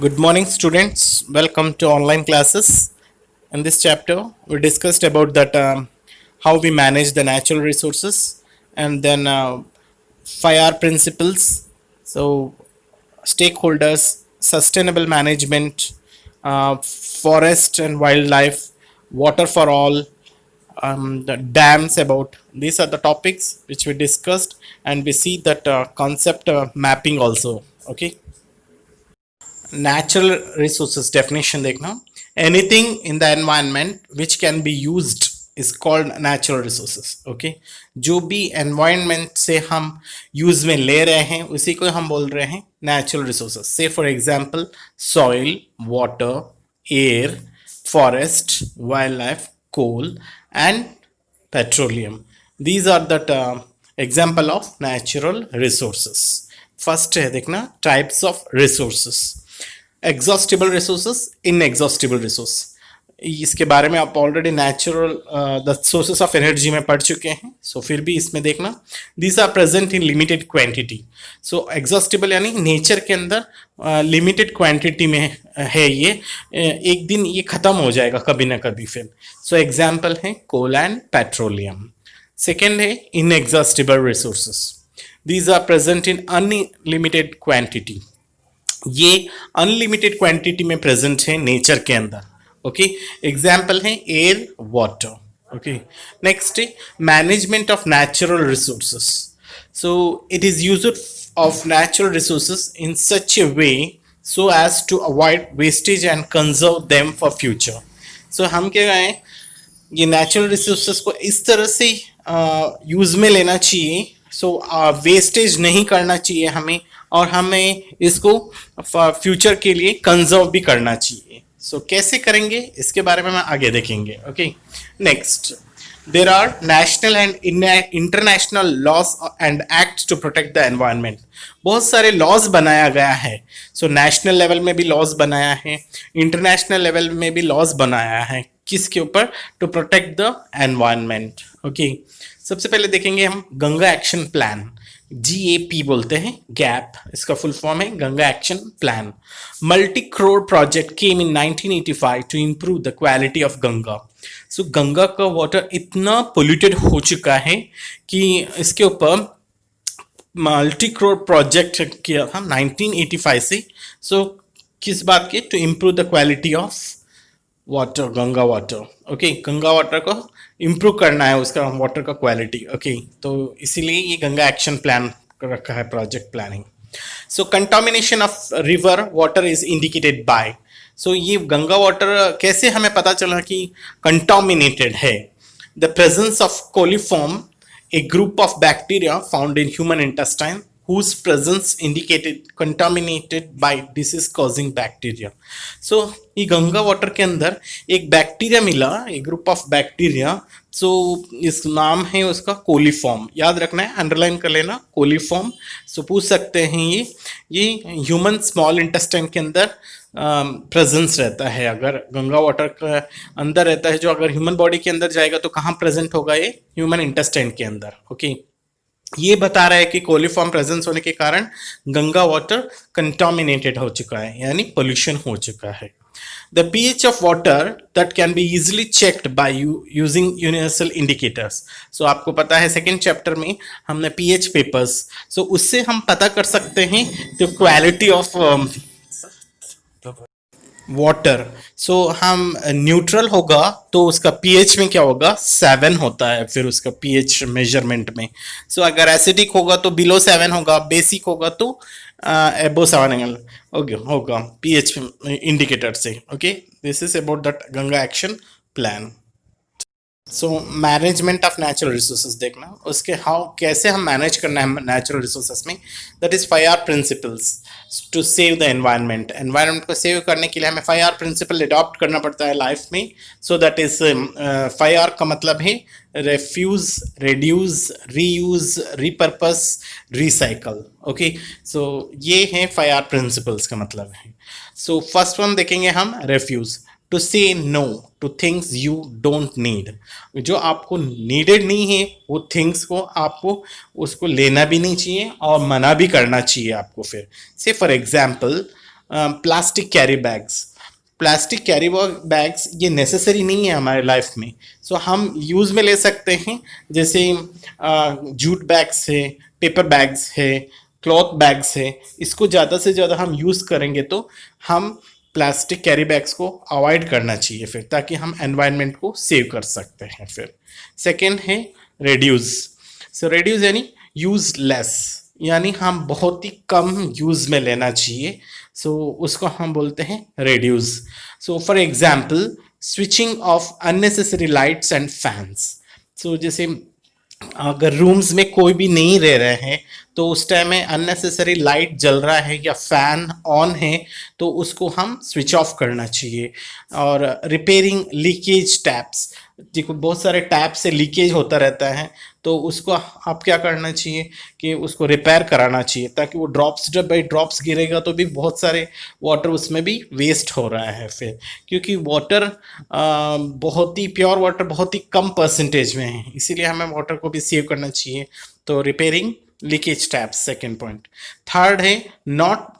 Good morning, students. Welcome to online classes. In this chapter, we discussed about that how we manage the natural resources, and then 5R principles. So, stakeholders, sustainable management, forest and wildlife, water for all, the dams. About these are the topics which we discussed, and we see that concept mapping also. Okay. Natural resources definition देखना, anything in the environment which can be used is called natural resources. Okay, जो भी environment से हम use में ले रहे हैं उसी को हम बोल रहे हैं natural resources. Say for example soil, water, air, forest, wildlife, coal and petroleum. These are the example of natural resources. First है देखना types of resources, exhaustible resources, inexhaustible resource. इसके बारे में आप already natural the sources of energy में पढ़ चुके हैं. सो फिर भी इसमें देखना these are present in limited quantity. So exhaustible यानी नेचर के अंदर लिमिटेड क्वांटिटी में है ये, एक दिन ये खत्म हो जाएगा कभी ना कभी फिर. सो एग्जाम्पल है कोल एंड पेट्रोलियम. सेकेंड है inexhaustible resources. These are present in unlimited quantity. ये अनलिमिटेड क्वांटिटी में प्रेजेंट है नेचर के अंदर. ओके, एग्जाम्पल है एयर, वाटर. ओके, नेक्स्ट है management of natural resources. So it is use of natural resources in such A way so as to avoid wastage and conserve them for future. So हम क्या कहें, ये natural resources को इस तरह से use में लेना चाहिए. सो वेस्टेज नहीं करना चाहिए हमें, और हमें इसको फ्यूचर के लिए कंजर्व भी करना चाहिए. सो कैसे करेंगे इसके बारे में हम आगे देखेंगे. Okay, next there are national and international laws and act to protect the environment. बहुत सारे लॉज बनाया गया है. सो नेशनल लेवल में भी लॉज बनाया है, इंटरनेशनल लेवल में भी लॉज बनाया है. किसके ऊपर? To protect the environment. Okay, सबसे पहले देखेंगे हम गंगा एक्शन प्लान, GAP बोलते हैं, गैप इसका फुल फॉर्म है, Ganga action plan. Multi crore project came in 1985 to improve the quality of Ganga. So Ganga का वाटर इतना पोल्यूटेड हो चुका है कि इसके ऊपर मल्टी करोड़ प्रोजेक्ट किया था 1985 से. सो किस बात के? To improve the quality of water, Ganga water. Okay, Ganga water को इम्प्रूव करना है, उसका वाटर का क्वालिटी. ओके, तो इसीलिए ये गंगा एक्शन प्लान रखा है, project planning. So contamination of river water is indicated by. So ये गंगा वाटर कैसे हमें पता चला कि कंटामिनेटेड है? The presence of coliform, a group of bacteria found in human intestine whose presence indicated contaminated by disease causing bacteria. So ये Ganga water के अंदर एक बैक्टीरिया मिला, एक ग्रुप ऑफ बैक्टीरिया. सो इस नाम है उसका कोलिफॉर्म. याद रखना है, अंडरलाइन कर लेना, कोलिफॉर्म. सो पूछ सकते हैं ये ह्यूमन स्मॉल इंटेस्टाइन के अंदर प्रेजेंस रहता है. अगर गंगा वाटर के अंदर रहता है, जो अगर ह्यूमन बॉडी के अंदर जाएगा तो कहाँ प्रेजेंट होगा? ये ह्यूमन इंटेस्टाइन के अंदर. ओके, ये बता रहा है कि कोलिफॉर्म प्रेजेंस होने के कारण गंगा वाटर कंटामिनेटेड हो चुका है, यानी पोल्यूशन हो चुका है. The pH of water that can be easily checked by using universal indicators. So आपको पता है सेकेंड चैप्टर में हमने pH पेपर्स, so उससे हम पता कर सकते हैं तो क्वालिटी ऑफ वाटर. सो हम न्यूट्रल होगा तो उसका पीएच में क्या होगा? 7 होता है फिर उसका पीएच मेजरमेंट में. सो अगर एसिडिक होगा तो बिलो 7 होगा, बेसिक होगा तो एबो 7 होगा पीएच इंडिकेटर से. Okay, this is about that Ganga action plan. So management of natural resources देखना, उसके हाउ कैसे हम मैनेज करना है नेचुरल रिसोर्सेज में. That is 5R principles to save the environment. Environment को सेव करने के लिए हमें 5R प्रिंसिपल अडॉप्ट करना पड़ता है लाइफ में. सो दैट इज 5R का मतलब है refuse, reduce, reuse, repurpose, recycle. Okay, so ये है 5R प्रिंसिपल्स का मतलब है. सो फर्स्ट वन देखेंगे हम, refuse. To say no to things you don't need. जो आपको नीडेड नहीं है वो थिंग्स को आपको उसको लेना भी नहीं चाहिए और मना भी करना चाहिए आपको. फिर से for example plastic carry bags. Plastic carry bags ये नेसेसरी नहीं है हमारे लाइफ में, सो हम यूज़ में ले सकते हैं। जैसे जूट बैग्स है, पेपर बैग्स है, क्लॉथ बैग्स है, इसको ज़्यादा से ज़्यादा हम यूज़ करेंगे तो हम प्लास्टिक कैरी बैग्स को अवॉइड करना चाहिए फिर, ताकि हम एनवायरनमेंट को सेव कर सकते हैं फिर। सेकेंड है रेड्यूस। सो रेड्यूस यानी यूज लेस, यानी हम बहुत ही कम यूज में लेना चाहिए, सो उसको हम बोलते हैं reduce. So for example switching off unnecessary lights and fans. So जैसे अगर रूम्स में कोई भी नहीं रह रहे हैं तो उस टाइम में अननेसेसरी लाइट जल रहा है या फैन ऑन है तो उसको हम स्विच ऑफ करना चाहिए। और रिपेयरिंग लीकेज टैप्स, देखो बहुत सारे टैप से लीकेज होता रहता है तो उसको आप क्या करना चाहिए कि उसको रिपेयर कराना चाहिए, ताकि वो ड्रॉप्स जब बाई ड्रॉप्स गिरेगा तो भी बहुत सारे वाटर उसमें भी वेस्ट हो रहा है फिर, क्योंकि वाटर बहुत ही प्योर वाटर बहुत ही कम परसेंटेज में है, इसीलिए हमें वाटर को भी सेव करना चाहिए। तो repairing leakage taps second point. Third है not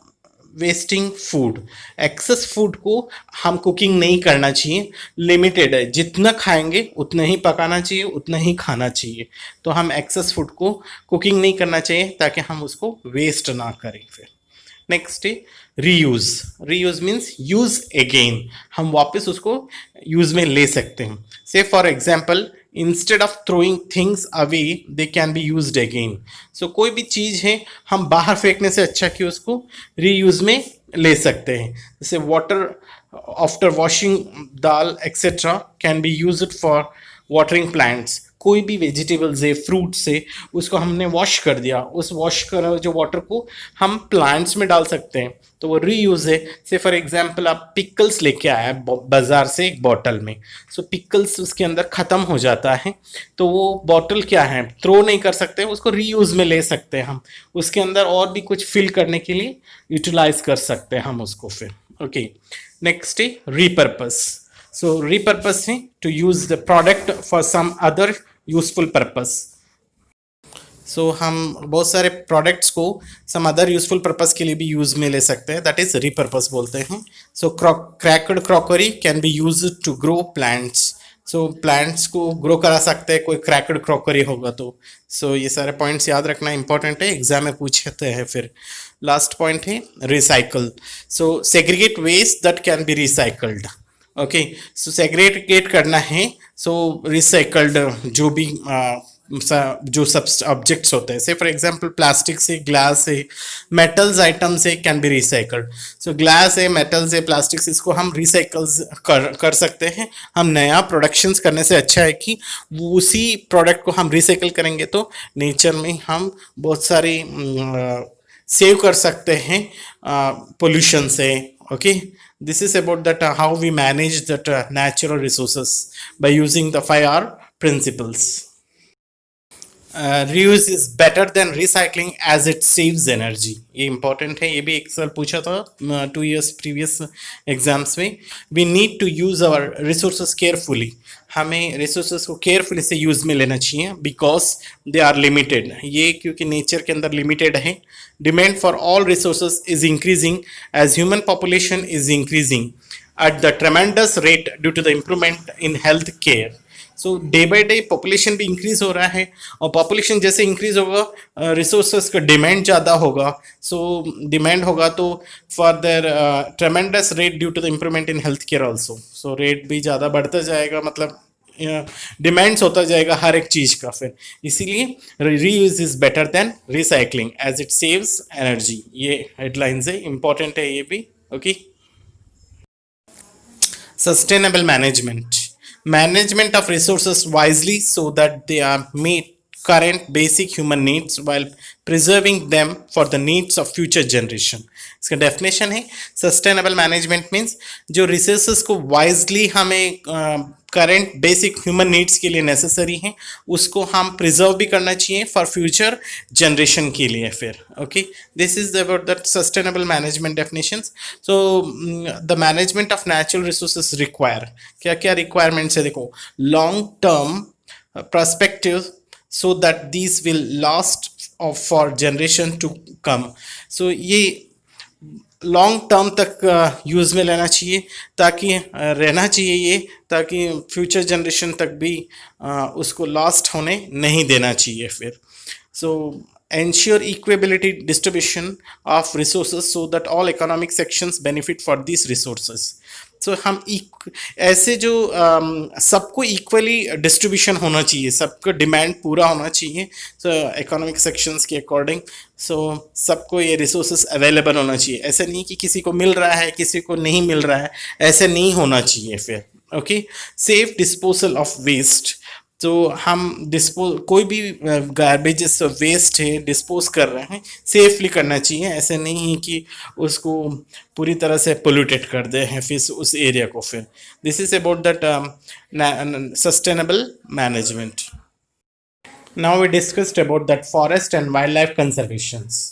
wasting food. Excess food को हम कुकिंग नहीं करना चाहिए, लिमिटेड है, जितना खाएंगे उतना ही पकाना चाहिए, उतना ही खाना चाहिए। तो हम एक्सेस फूड को कुकिंग नहीं करना चाहिए ताकि हम उसको वेस्ट ना करें फिर। नेक्स्ट है reuse. Reuse means use again, हम वापस उसको यूज में ले सकते हैं। So for example instead of throwing things away they can be used again. So कोई भी चीज़ है हम बाहर फेंकने से अच्छा कि उसको रीयूज में ले सकते हैं। जैसे water after washing dal etcetera can be used for watering plants. कोई भी वेजिटेबल्स है, फ्रूट्स है, उसको हमने वॉश कर दिया, उस वॉश कर जो वाटर को हम प्लांट्स में डाल सकते हैं तो वो रीयूज है। से फॉर एग्जांपल आप पिकल्स लेके आया बाजार से एक बॉटल में, सो पिकल्स उसके अंदर ख़त्म हो जाता है तो वो बॉटल क्या है थ्रो नहीं कर सकते, उसको रीयूज में ले सकते हैं हम, उसके अंदर और भी कुछ फिल करने के लिए यूटिलाइज कर सकते हैं हम उसको फिर। ओके, नेक्स्ट है रीपर्पस। सो रीपर्पस है to use the product for some other useful purpose. So हम बहुत सारे प्रोडक्ट्स को सम अदर यूजफुल पर्पस के लिए भी यूज में ले सकते हैं, दैट इज रीपर्पस बोलते हैं। So cracked crockery can be use to grow plants. So plants को ग्रो करा सकते हैं कोई क्रैक्ड क्रॉकरी होगा तो। सो ये सारे पॉइंट्स याद रखना इंपॉर्टेंट है, एग्जाम में पूछते हैं फिर। लास्ट पॉइंट है recycle. So segregate waste that can be recycled. Okay, so segregate करना है, सो रिसाइकल्ड जो भी जो सब ऑब्जेक्ट्स होते हैं, से फॉर एग्जांपल प्लास्टिक से, ग्लास से, मेटल्स आइटम से can be recycled. So glass है, मेटल्स है, प्लास्टिक से, इसको हम रिसाइकल्स कर सकते हैं। हम नया प्रोडक्शंस करने से अच्छा है कि उसी प्रोडक्ट को हम रिसाइकल करेंगे तो नेचर में हम बहुत सारी सेव कर सकते हैं पोल्यूशन से। Okay, this is about that how we manage that natural resources by using the 5R principles. Reuse is better than recycling as it saves energy. ये important है, ये भी एक साल पूछा था 2 years previous exams में। We need to use our resources carefully. हमें resources को carefully से use में लेना चाहिए because they are limited. ये क्योंकि nature के अंदर limited है। Demand for all resources is increasing as human population is increasing at the tremendous rate due to the improvement in health care. So day by day population भी increase हो रहा है और पॉपुलेशन जैसे increase होगा resources का demand ज़्यादा होगा। सो डिमांड होगा तो for their tremendous rate due to the improvement in health care also. So rate भी ज़्यादा बढ़ता जाएगा, मतलब डिमांड्स होता जाएगा हर एक चीज़ का फिर, इसीलिए reuse is better than recycling as it saves energy. ये हेडलाइंस है, इंपॉर्टेंट है ये भी। Okay, sustainable management. Management of resources wisely so that they are meet current basic human needs while preserving them for the needs of future generation. इसका definition है sustainable management means जो resources को wisely हमें current basic human needs के लिए necessary हैं उसको हम प्रिजर्व भी करना चाहिए फॉर फ्यूचर जनरेशन के लिए फिर। Okay, this is about that sustainable management definitions. So the management of natural resources require, क्या क्या रिक्वायरमेंट्स है देखो, long term perspective so that these will last for generation to come. So ये long term तक use में लेना चाहिए, ताकि रहना चाहिए ये, ताकि फ्यूचर जनरेशन तक भी उसको लॉस्ट होने नहीं देना चाहिए फिर. So ensure equability distribution of resources so that all economic sections benefit for these resources. So हम ऐसे जो सबको इक्वली डिस्ट्रीब्यूशन होना चाहिए, सबको डिमांड पूरा होना चाहिए, सो इकोनॉमिक सेक्शंस के अकॉर्डिंग. सो सबको ये रिसोर्सेज अवेलेबल होना चाहिए. ऐसा नहीं कि किसी को मिल रहा है किसी को नहीं मिल रहा है, ऐसे नहीं होना चाहिए फिर. Okay. Safe disposal of waste. तो हम कोई भी गार्बेजेस वेस्ट है डिस्पोज कर रहे हैं, सेफली करना चाहिए. ऐसे नहीं है कि उसको पूरी तरह से पोल्यूटेड कर दे हैं फिर उस एरिया को फिर. This is about that sustainable management. Now we discussed about that forest and wildlife conservations.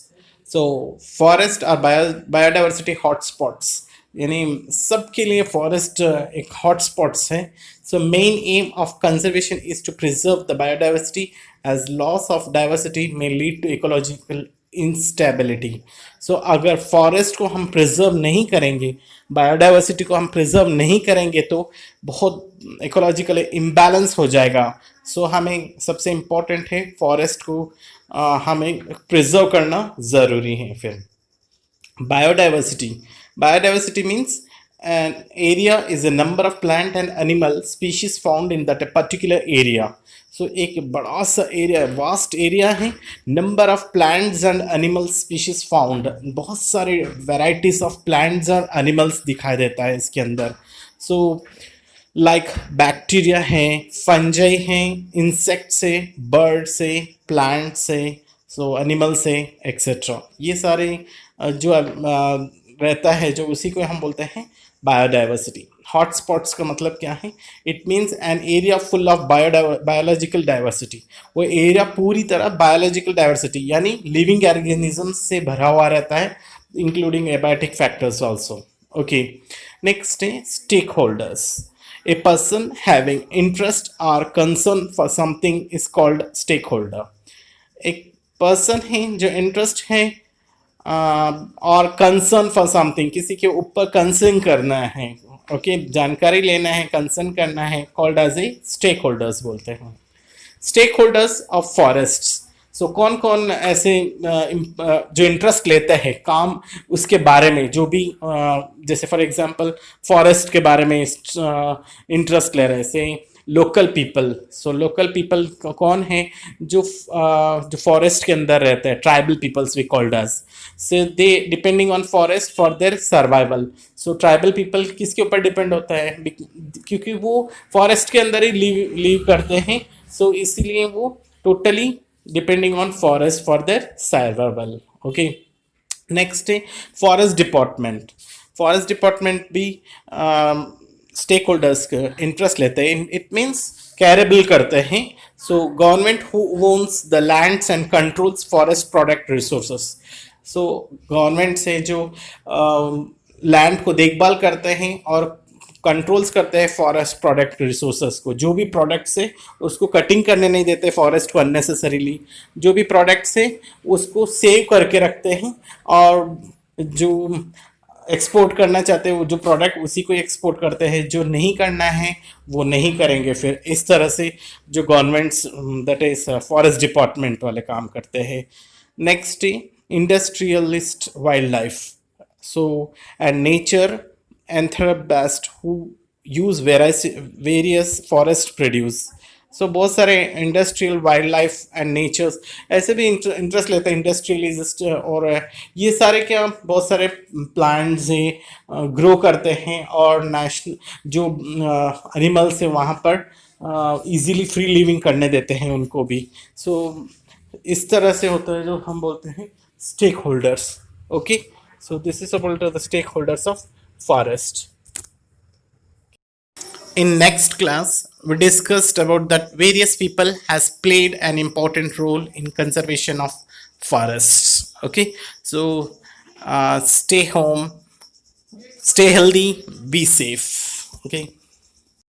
So forest are biodiversity hotspots. यानी सबके लिए फॉरेस्ट एक हॉटस्पॉट्स है. So main aim of conservation is to preserve the biodiversity as loss of diversity may lead to ecological instability. So अगर forest को हम preserve नहीं करेंगे, बायोडाइवर्सिटी को हम प्रिजर्व नहीं करेंगे तो बहुत इकोलॉजिकल इम्बैलेंस हो जाएगा. सो हमें सबसे इम्पोर्टेंट है फॉरेस्ट को हमें प्रिजर्व करना ज़रूरी है. फिर biodiversity means an area is a number of plant and animal species found in that a particular area. So एक बड़ा सा एरिया, वास्ट एरिया है, number of plants and animal species found, बहुत सारे वेराइटीज ऑफ प्लांट्स और animals दिखाई देता है इसके अंदर. सो लाइक बैक्टीरिया हैं, फंजाई हैं, इंसेक्ट्स है, बर्ड्स है, प्लांट्स है, सो एनिमल्स है, एक्सेट्रा. ये सारे जो रहता है जो उसी को हम बोलते हैं बायोडाइवर्सिटी. हॉटस्पॉट्स का मतलब क्या है? It means an area full of biological diversity. वो एरिया पूरी तरह बायोलॉजिकल डाइवर्सिटी यानी लिविंग ऑर्गेनिज्म से भरा हुआ रहता है, including abiotic factors also. Okay. Next है stakeholders. A person having interest or concern for something is called stakeholder. एक पर्सन है जो इंटरेस्ट है और कंसर्न फॉर समथिंग, किसी के ऊपर कंसर्न करना है, ओके, जानकारी लेना है, कंसर्न करना है, called as a stakeholders बोलते हैं. Stakeholders of forests. So कौन कौन ऐसे जो इंटरेस्ट लेते हैं काम उसके बारे में, जो भी जैसे फॉर एग्जांपल फॉरेस्ट के बारे में इंटरेस्ट ले रहे हैं, local people. So local people कौन है? जो फॉरेस्ट के अंदर रहते हैं, tribal peoples we called as. So they depending on forest for their survival. So tribal people किसके ऊपर डिपेंड होता है? क्योंकि वो फॉरेस्ट के अंदर ही लीव करते हैं. सो इसीलिए वो totally depending on forest for their survival. Okay. Next है फॉरेस्ट डिपार्टमेंट. फॉरेस्ट डिपार्टमेंट भी स्टेक होल्डर्स का इंटरेस्ट लेते हैं. इट मीन्स कैरेबल करते हैं. So government who owns the lands and controls forest product resources. So government से जो land को देखभाल करते हैं और कंट्रोल्स करते हैं फॉरेस्ट प्रोडक्ट रिसोर्सेस को. जो भी प्रोडक्ट्स है उसको कटिंग करने नहीं देते फॉरेस्ट को अननेसेसरीली. जो भी प्रोडक्ट्स है उसको सेव करके रखते हैं और जो एक्सपोर्ट करना चाहते हैं वो जो प्रोडक्ट उसी को एक्सपोर्ट करते हैं. जो नहीं करना है वो नहीं करेंगे. फिर इस तरह से जो governments that is forest department वाले काम करते हैं. Next industrialist wildlife. So and nature enthusiast who use various forest produce. So बहुत सारे industrial wildlife and natures ऐसे भी इंटरेस्ट लेते हैं इंडस्ट्रियलिस्ट. और ये सारे क्या बहुत सारे प्लांट्स हैं ग्रो करते हैं और नेशनल जो एनिमल्स हैं वहाँ पर इजीली फ्री लिविंग करने देते हैं उनको भी. सो इस तरह से होता है जो हम बोलते हैं stakeholders. Okay. So this is about the stakeholders of forest. In next class, we discussed about that various people has played an important role in conservation of forests. Okay, so stay home, stay healthy, be safe. Okay.